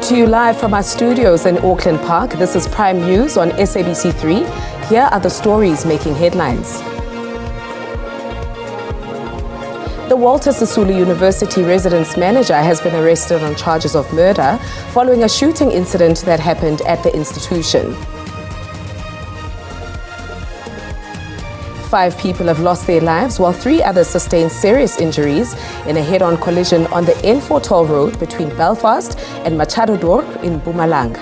to you live from our studios in Auckland Park. This is Prime News on SABC 3. Here are the stories making headlines. The Walter Sisulu University residence manager has been arrested on charges of murder following a shooting incident that happened at the institution. 5 people have lost their lives while 3 others sustained serious injuries in a head-on collision on the N4 toll road between Belfast and Machado Dorp in Mpumalanga.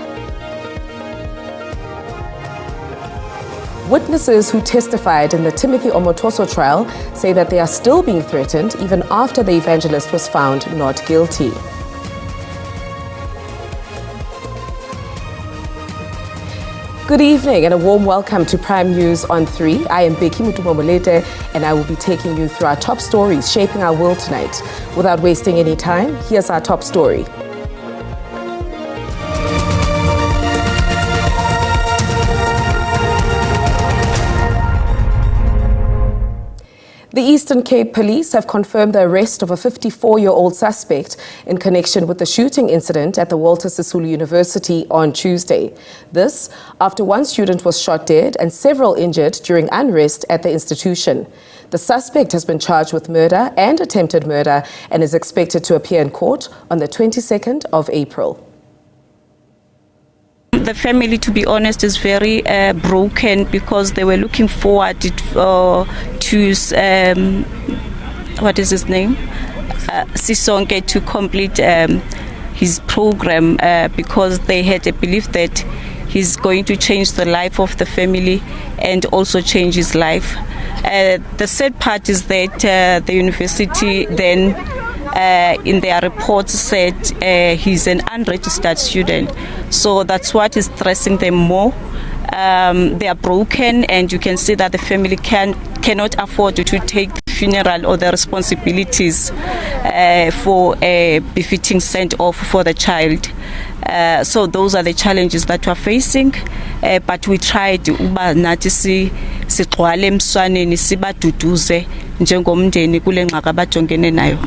Witnesses who testified in the Timothy Omotoso trial say that they are still being threatened even after the evangelist was found not guilty. Good evening and a warm welcome to Prime News on 3. I am Becky Mutumamolete and I will be taking you through our top stories shaping our world tonight. Without wasting any time, here's our top story. The Eastern Cape Police have confirmed the arrest of a 54-year-old suspect in connection with the shooting incident at the Walter Sisulu University on Tuesday. This after 1 student was shot dead and several injured during unrest at the institution. The suspect has been charged with murder and attempted murder and is expected to appear in court on the 22nd of April. The family, to be honest, is very broken because they were looking forward to what is his name? Sisonke, to complete his program because they had a belief that he's going to change the life of the family and also change his life. The sad part is that the university then in their reports said he's an unregistered student. So that's what is stressing them more. They are broken and you can see that the family cannot afford to take the funeral or the responsibilities for a befitting send-off for the child. So those are the challenges that we're facing, but we tried nathi sigcwale emswaneni sibaduduze njengomndeni kule ngxaki abajongene nayo.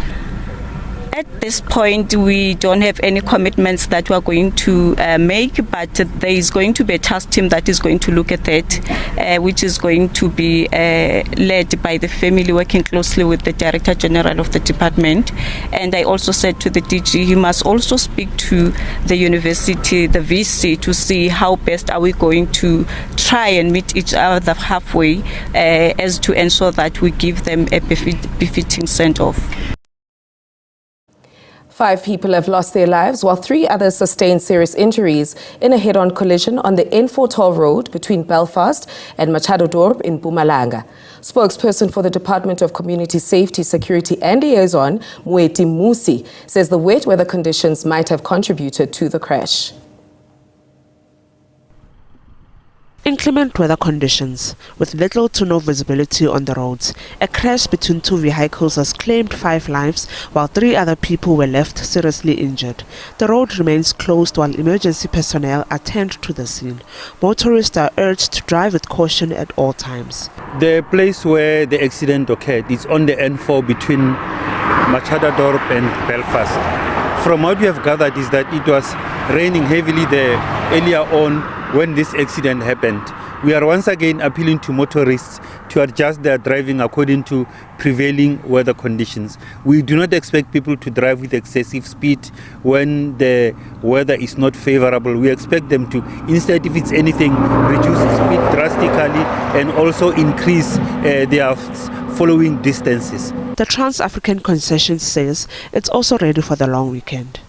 At this point, we don't have any commitments that we are going to make, but there is going to be a task team that is going to look at that, which is going to be led by the family, working closely with the Director General of the department. And I also said to the DG, he must also speak to the university, the VC, to see how best are we going to try and meet each other halfway as to ensure that we give them a befitting send-off. 5 people have lost their lives while 3 others sustained serious injuries in a head-on collision on the N4 toll road between Belfast and Machado Dorp in Mpumalanga. Spokesperson for the Department of Community Safety, Security and Liaison, Mweti Musi, says the wet weather conditions might have contributed to the crash. Inclement weather conditions, with little to no visibility on the roads. A crash between 2 vehicles has claimed 5 lives, while 3 other people were left seriously injured. The road remains closed while emergency personnel attend to the scene. Motorists are urged to drive with caution at all times. The place where the accident occurred is on the N4 between Machado Dorp and Belfast. From what we have gathered is that it was raining heavily there earlier on when this accident happened. We are once again appealing to motorists to adjust their driving according to prevailing weather conditions. We do not expect people to drive with excessive speed when the weather is not favorable. We expect them to, instead, if it's anything, reduce speed drastically and also increase their following distances. The Trans-African Concession says it's also ready for the long weekend.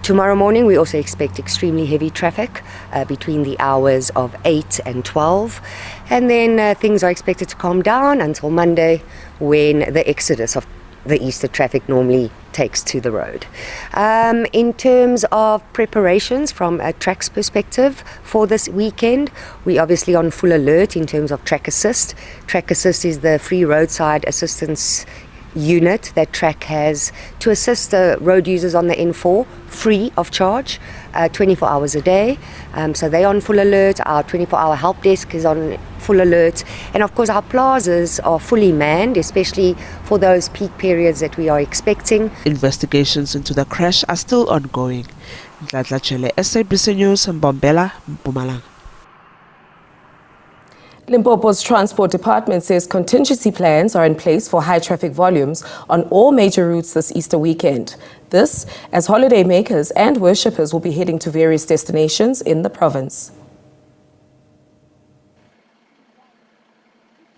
Tomorrow morning we also expect extremely heavy traffic between the hours of 8 and 12, and then things are expected to calm down until Monday, when the exodus of the Easter traffic normally takes to the road. In terms of preparations from a TRAC's perspective for this weekend, we're obviously on full alert in terms of Track Assist. Track Assist is the free roadside assistance unit that TRAC has to assist the road users on the N4 free of charge 24 hours a day. So they're on full alert. Our 24-hour help desk is on full alert. And of course our plazas are fully manned, especially for those peak periods that we are expecting. Investigations into the crash are still ongoing. SABC News, Mpumalanga. Limpopo's Transport Department says contingency plans are in place for high traffic volumes on all major routes this Easter weekend. This, as holiday makers and worshippers will be heading to various destinations in the province.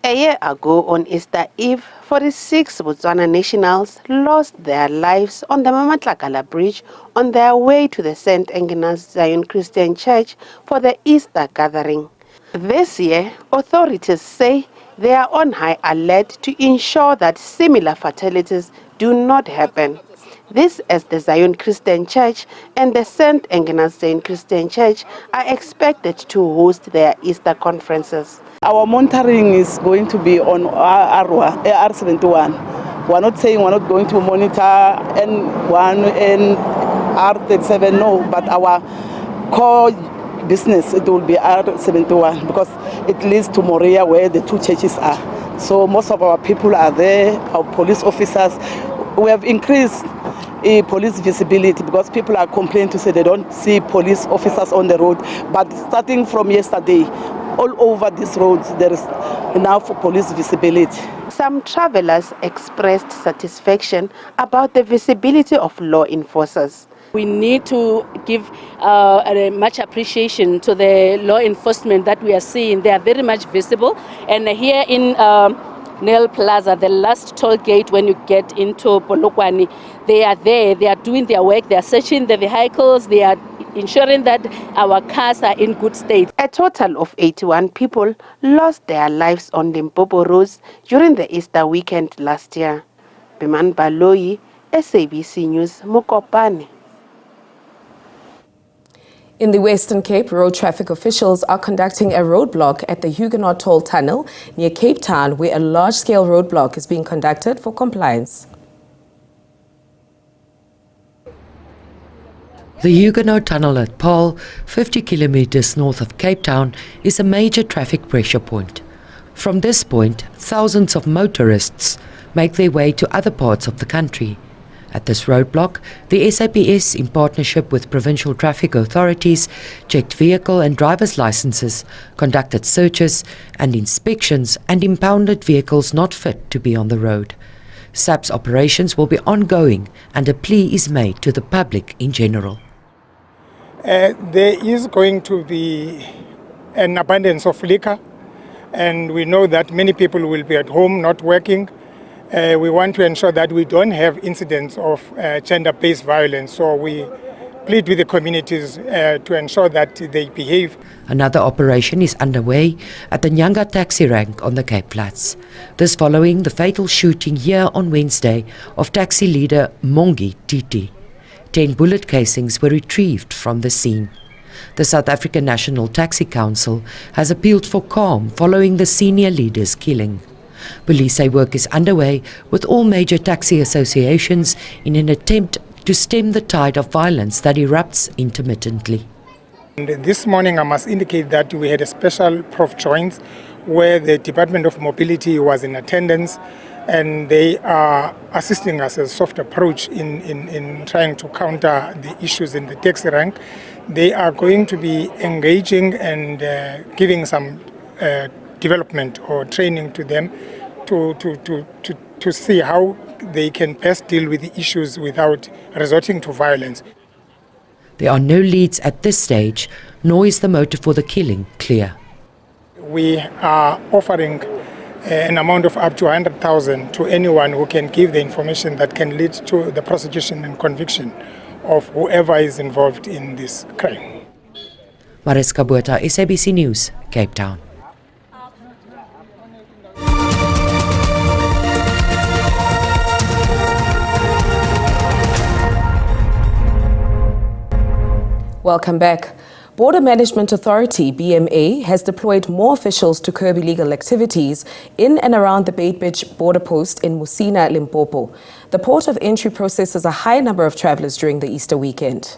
A year ago on Easter Eve, 46 Botswana nationals lost their lives on the Mpumalanga Bridge on their way to the St. Agnes Zion Christian Church for the Easter gathering. This year, authorities say they are on high alert to ensure that similar fatalities do not happen. This as the Zion Christian Church and the St. Agnes Zion Christian Church are expected to host their Easter conferences. Our monitoring is going to be on R71. We're not saying we're not going to monitor N1 and R37, no, but our core business, it will be R71 because it leads to Moria where the two churches are. So most of our people are there, our police officers. We have increased police visibility because people are complaining to say they don't see police officers on the road. But starting from yesterday, all over these roads, there is enough police visibility. Some travelers expressed satisfaction about the visibility of law enforcers. We need to give much appreciation to the law enforcement that we are seeing. They are very much visible. And here in Nel Plaza, the last toll gate when you get into Polokwane, they are there, they are doing their work, they are searching the vehicles, they are ensuring that our cars are in good state. A total of 81 people lost their lives on Limpopo roads during the Easter weekend last year. Biman Baloyi, SABC News, Mokopane. In the Western Cape, road traffic officials are conducting a roadblock at the Huguenot Toll Tunnel near Cape Town, where a large-scale roadblock is being conducted for compliance. The Huguenot Tunnel at Paarl, 50 kilometers north of Cape Town, is a major traffic pressure point. From this point, thousands of motorists make their way to other parts of the country. At this roadblock, the SABC, in partnership with provincial traffic authorities, checked vehicle and driver's licenses, conducted searches and inspections, and impounded vehicles not fit to be on the road. SAB's operations will be ongoing, and a plea is made to the public in general. There is going to be an abundance of liquor, and we know that many people will be at home not working. We want to ensure that we don't have incidents of gender-based violence, so we plead with the communities to ensure that they behave. Another operation is underway at the Nyanga taxi rank on the Cape Flats. This following the fatal shooting here on Wednesday of taxi leader Mongi Titi. 10 bullet casings were retrieved from the scene. The South African National Taxi Council has appealed for calm following the senior leader's killing. Police say work is underway with all major taxi associations in an attempt to stem the tide of violence that erupts intermittently. And this morning I must indicate that we had a special prof joint where the Department of Mobility was in attendance, and they are assisting us as a soft approach in trying to counter the issues in the taxi rank. They are going to be engaging and giving some development or training to them to see how they can best deal with the issues without resorting to violence. There are no leads at this stage, nor is the motive for the killing clear. We are offering an amount of up to 100,000 to anyone who can give the information that can lead to the prosecution and conviction of whoever is involved in this crime. Mariska Botha, SABC News, Cape Town. Welcome back. Border Management Authority, BMA, has deployed more officials to curb illegal activities in and around the Beitbridge border post in Musina, Limpopo. The port of entry processes a high number of travelers during the Easter weekend.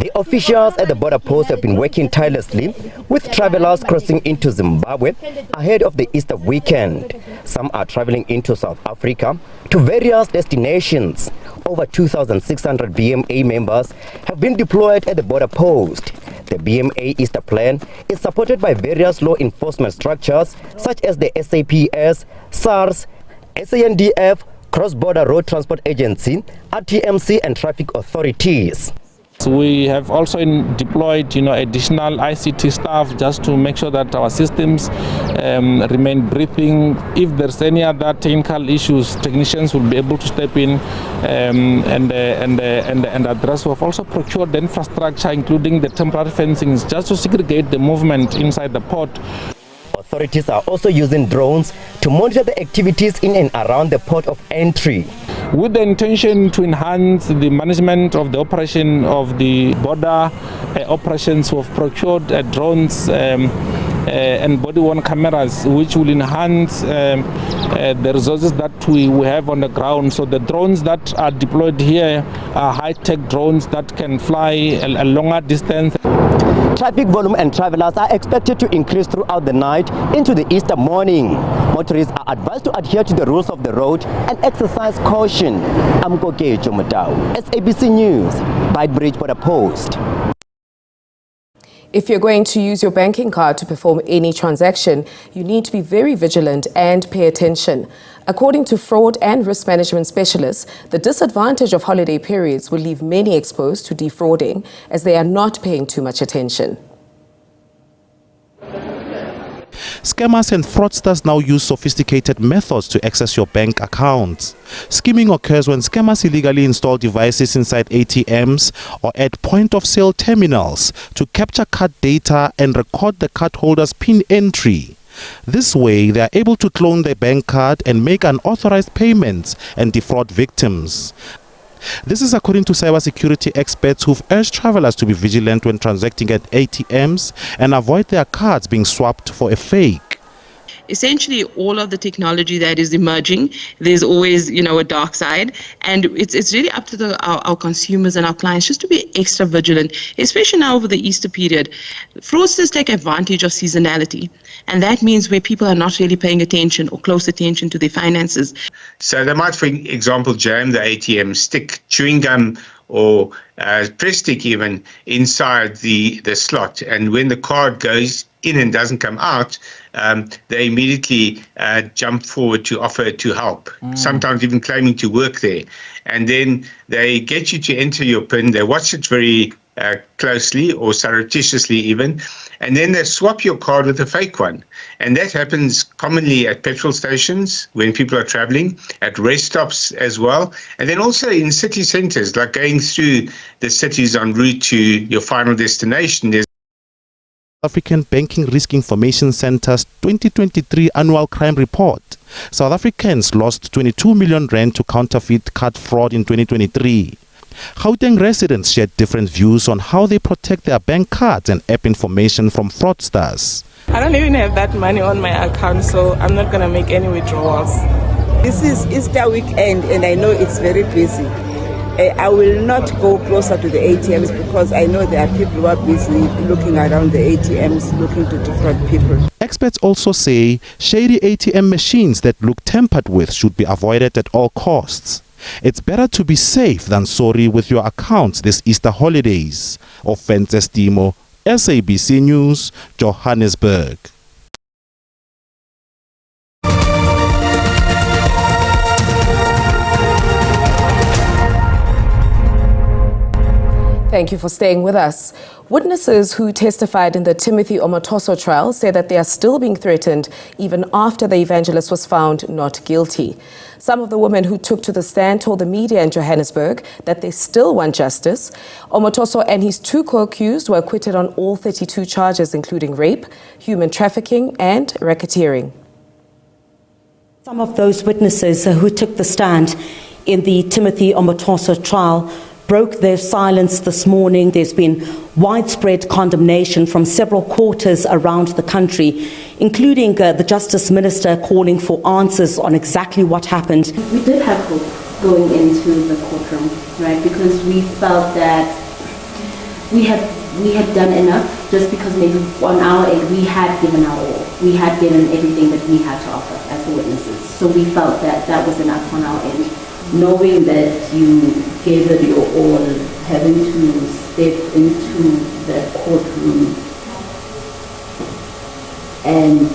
The officials at the border post have been working tirelessly with travelers crossing into Zimbabwe ahead of the Easter weekend. Some are traveling into South Africa to various destinations. Over 2,600 BMA members have been deployed at the border post. The BMA Easter plan is supported by various law enforcement structures such as the SAPS, SARS, SANDF, Cross-Border Road Transport Agency, RTMC and traffic authorities. We have also deployed, additional ICT staff just to make sure that our systems remain breathing. If there's any other technical issues, technicians will be able to step in and address. We've also procured the infrastructure, including the temporary fencing, just to segregate the movement inside the port. Authorities are also using drones to monitor the activities in and around the port of entry, with the intention to enhance the management of the operation of the border operations. We've procured drones and body-worn cameras, which will enhance the resources that we have on the ground. So the drones that are deployed here are high-tech drones that can fly a longer distance. Traffic volume and travelers are expected to increase throughout the night into the Easter morning. Motorists are advised to adhere to the rules of the road and exercise caution. I'm Kokejo Mutau, SABC News, Beitbridge for the Post. If you're going to use your banking card to perform any transaction, you need to be very vigilant and pay attention. According to fraud and risk management specialists, the disadvantage of holiday periods will leave many exposed to defrauding as they are not paying too much attention. Scammers and fraudsters now use sophisticated methods to access your bank accounts. Skimming occurs when scammers illegally install devices inside ATMs or at point-of-sale terminals to capture card data and record the cardholder's PIN entry. This way, they are able to clone their bank card and make unauthorized payments and defraud victims. This is according to cybersecurity experts who've urged travelers to be vigilant when transacting at ATMs and avoid their cards being swapped for a fake. Essentially, all of the technology that is emerging, there's always, a dark side, and it's really up to our consumers and our clients just to be extra vigilant, especially now over the Easter period. Fraudsters take advantage of seasonality, and that means where people are not really paying attention or close attention to their finances. So they might, for example, jam the ATM, stick chewing gum or press stick even inside the slot, and when the card goes in and doesn't come out, they immediately jump forward to offer to help, sometimes even claiming to work there. And then they get you to enter your PIN, they watch it very closely or surreptitiously even, and then they swap your card with a fake one. And that happens commonly at petrol stations when people are traveling, at rest stops as well, and then also in city centers, like going through the cities en route to your final destination. There's African Banking Risk Information Centre's 2023 annual crime report. South Africans lost 22 million rand to counterfeit card fraud in 2023. Gauteng residents shared different views on how they protect their bank cards and app information from fraudsters. I don't even have that money on my account, so I'm not going to make any withdrawals. This is Easter weekend and I know it's very busy. I will not go closer to the ATMs because I know there are people who are busy looking around the ATMs, looking to defraud people. Experts also say shady ATM machines that look tampered with should be avoided at all costs. It's better to be safe than sorry with your accounts this Easter holidays. Offense Estimo, SABC News, Johannesburg. Thank you for staying with us. Witnesses who testified in the Timothy Omotoso trial say that they are still being threatened even after the evangelist was found not guilty. Some of the women who took to the stand told the media in Johannesburg that they still want justice. Omotoso and his two co-accused were acquitted on all 32 charges, including rape, human trafficking and racketeering. Some of those witnesses who took the stand in the Timothy Omotoso trial broke their silence this morning. There's been widespread condemnation from several quarters around the country, including the Justice Minister calling for answers on exactly what happened. We did have hope going into the courtroom, right, because we felt that we had done enough, just because maybe on our end we had given our all. We had given everything that we had to offer as the witnesses. So we felt that that was enough on our end. Knowing that you gave it your all, having to step into the courtroom, and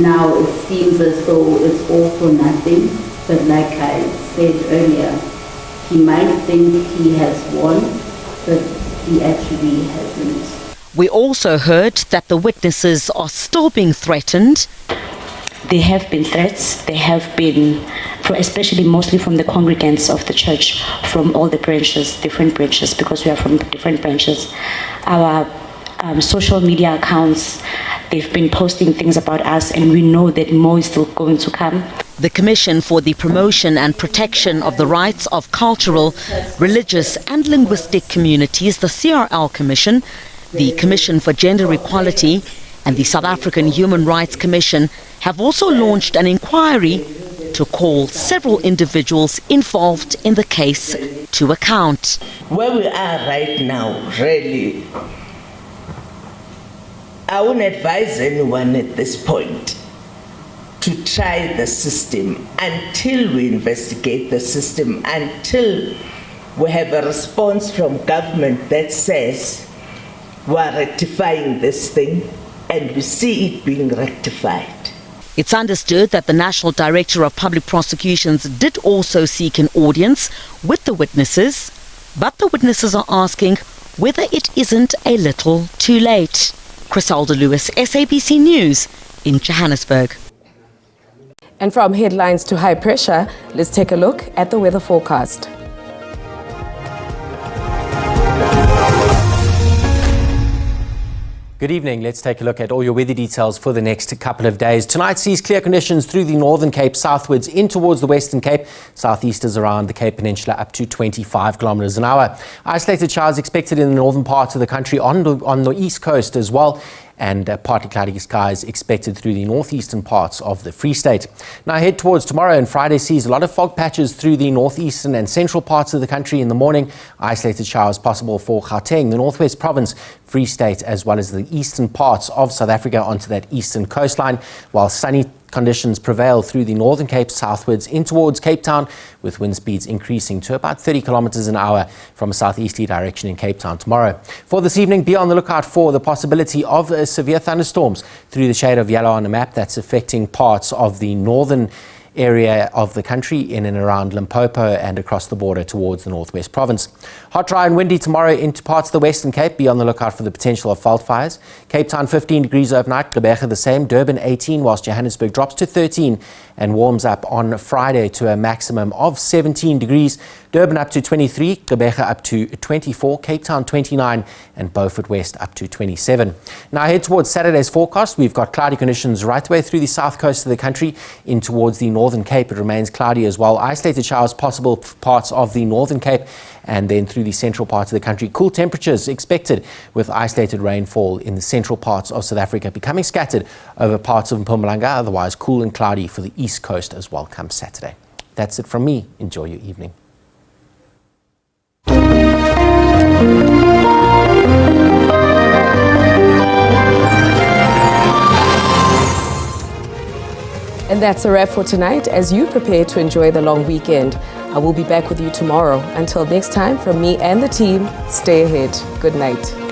now it seems as though it's all for nothing. But like I said earlier, he might think he has won, but he actually hasn't. We also heard that the witnesses are still being threatened. There have been threats. There have been, especially mostly from the congregants of the church, from all the branches, different branches, because we are from different branches. Our social media accounts, they've been posting things about us, and we know that more is still going to come. The Commission for the Promotion and Protection of the Rights of Cultural, Religious and Linguistic Communities, the CRL Commission, the Commission for Gender Equality and the South African Human Rights Commission have also launched an inquiry to call several individuals involved in the case to account. Where we are right now, really, I wouldn't advise anyone at this point to try the system until we investigate the system, until we have a response from government that says we are rectifying this thing and we see it being rectified. It's understood that the National Director of Public Prosecutions did also seek an audience with the witnesses, but the witnesses are asking whether it isn't a little too late. Criselda Lewis, SABC News in Johannesburg. And from headlines to high pressure, let's take a look at the weather forecast. Good evening. Let's take a look at all your weather details for the next couple of days. Tonight sees clear conditions through the Northern Cape southwards in towards the Western Cape. Southeasters around the Cape Peninsula up to 25 kilometers an hour. Isolated showers expected in the northern parts of the country on the east coast as well. And partly cloudy skies expected through the northeastern parts of the Free State. Now head towards tomorrow, and Friday sees a lot of fog patches through the northeastern and central parts of the country in the morning. Isolated showers possible for Gauteng, the Northwest Province, Free State, as well as the eastern parts of South Africa onto that eastern coastline, while sunny conditions prevail through the Northern Cape southwards in towards Cape Town, with wind speeds increasing to about 30 kilometers an hour from a southeasterly direction in Cape Town tomorrow. For this evening, be on the lookout for the possibility of severe thunderstorms through the shade of yellow on the map. That's affecting parts of the northern area of the country in and around Limpopo and across the border towards the Northwest Province. Hot, dry and windy tomorrow into parts of the Western Cape. Be on the lookout for the potential of fault fires. Cape Town 15 degrees overnight, Gqeberha the same, Durban 18, whilst Johannesburg drops to 13 and warms up on Friday to a maximum of 17 degrees. Durban up to 23, Gqeberha up to 24, Cape Town 29 and Beaufort West up to 27. Now head towards Saturday's forecast. We've got cloudy conditions right the way through the south coast of the country in towards the Northern Cape. It remains cloudy as well. Isolated showers possible for parts of the Northern Cape and then through the central parts of the country. Cool temperatures expected with isolated rainfall in the central parts of South Africa becoming scattered over parts of Mpumalanga. Otherwise cool and cloudy for the east coast as well come Saturday. That's it from me. Enjoy your evening. And that's a wrap for tonight as you prepare to enjoy the long weekend. I will be back with you tomorrow. Until next time, from me and the team, stay ahead. Good night.